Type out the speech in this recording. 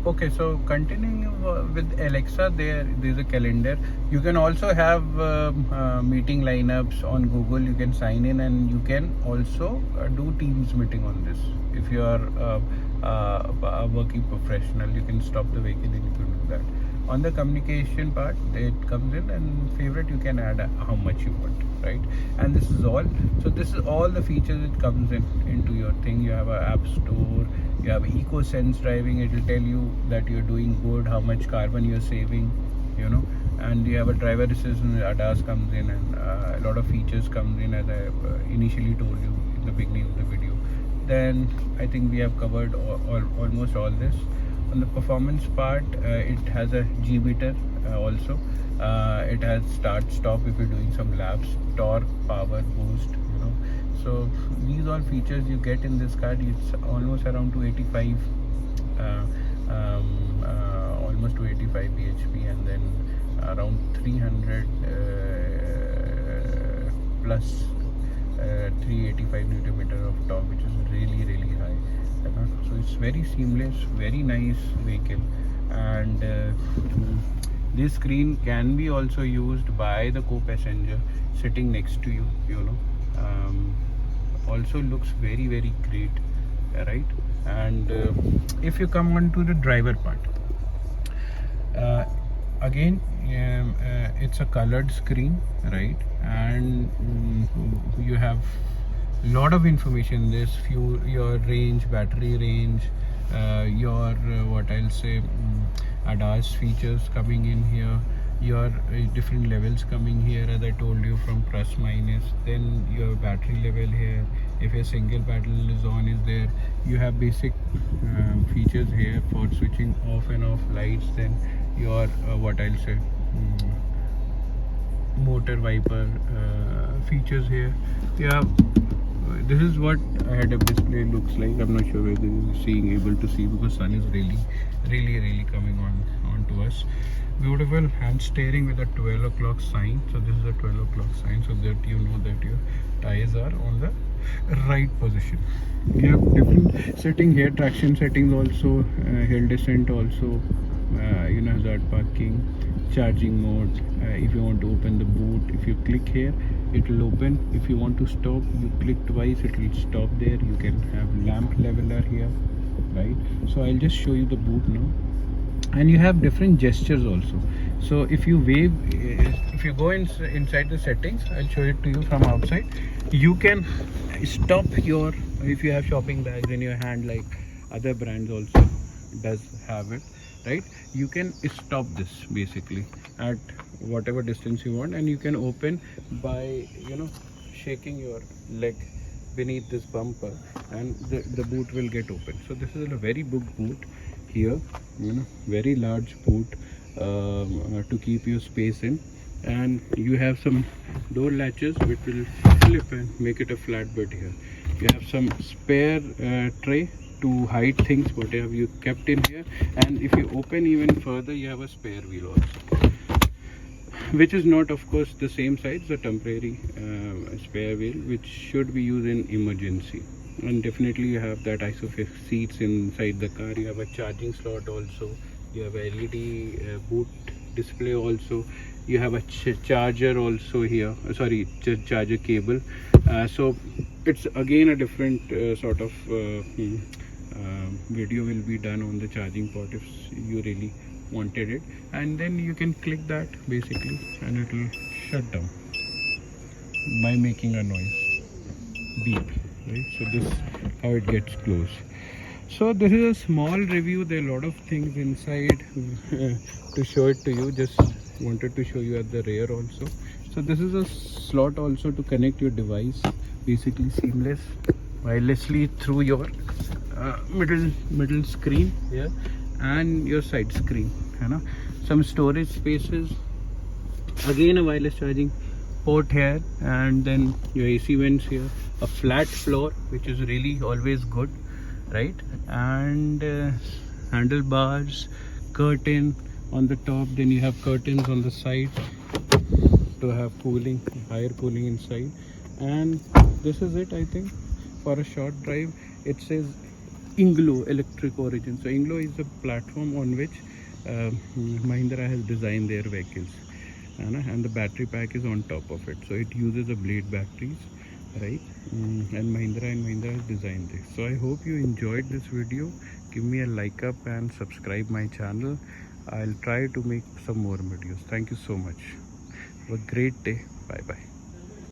Okay, so continuing with Alexa, there's a calendar. You can also have meeting lineups on Google. You can sign in, and you can also do Teams meeting on this. If you are a working professional, you can stop the vehicle and you can do that. On the communication part, it comes in, and favorite you can add how much you want, right? And this is all. So this is all the features it comes in into your thing. You have an app store. You have eco sense driving. It will tell you that you're doing good, how much carbon you're saving, you know. And you have a driver assistant. ADAS comes in, and a lot of features comes in, as I initially told you in the beginning of the video. Then I think we have covered almost all this. On the performance part, it has a G meter also. It has start stop if you're doing some laps, torque, power, boost, you know. So these all features you get in this car. It's almost around 285 almost 285 bhp, and then around 300 plus 385 newton meter of torque, which is really high. So it's very seamless, very nice vehicle. And this screen can be also used by the co-passenger sitting next to you, you know. Also looks very great, right? And if you come on to the driver part, again, it's a colored screen, right? And you have lot of information. There's fuel, your range, battery range, your what I'll say, ADAS features coming in here, your different levels coming here, as I told you, from plus minus. Then your battery level here, if a single battery is on, is there. You have basic features here for switching off and off lights. Then your what I'll say, motor wiper features here. Yeah, this is what a head-up display looks like. I'm not sure whether you're able to see, because sun is really coming on to us. Beautiful hand steering with a 12 o'clock sign. So this is a 12 o'clock sign, so that you know that your tires are on the right position. You have different setting here, traction settings also, hill descent also, you know, hazard parking, charging mode. If you want to open the boot, if you click here, it will open. If you want to stop, you click twice, it will stop there. You can have lamp leveler here, right? So I'll just show you the boot now. And you have different gestures also. So if you wave, if you go inside the settings, I'll show it to you from outside. You can stop your, if you have shopping bags in your hand, like other brands also does have it, right? You can stop this basically at whatever distance you want, and you can open by, you know, shaking your leg beneath this bumper, and the boot will get open. So this is a very big boot here, you know, very large boot to keep your space in. And you have some door latches which will flip and make it a flat bed here. You have some spare tray to hide things whatever you kept in here, and if you open even further, you have a spare wheel also, which is not, of course, the same size, the temporary spare wheel, which should be used in emergency. And definitely you have that isofix seats inside the car. You have a charging slot also. You have a LED boot display also. You have a charger also here, sorry, charger cable. So it's again a different sort of video will be done on the charging port if you really wanted it. And then you can click that basically, and it will shut down by making a noise, beep, right? So this how it gets closed. So this is a small review. There are a lot of things inside to show it to you. Just wanted to show you at the rear also. So this is a slot also to connect your device, basically seamless wirelessly through your middle screen here and your side screen, you know. Some storage spaces, again a wireless charging port here, and then your AC vents here, a flat floor, which is really always good, right? And handlebars, curtain on the top, then you have curtains on the side to have cooling, higher cooling inside. And this is it, I think, for a short drive. It says Inglo Electric Origin. So Inglo is the platform on which Mahindra has designed their vehicles, and the battery pack is on top of it. So it uses a blade batteries, right? And Mahindra has designed this. So I hope you enjoyed this video. Give me a like up and subscribe my channel. I'll try to make some more videos. Thank you so much. Have a great day. Bye bye.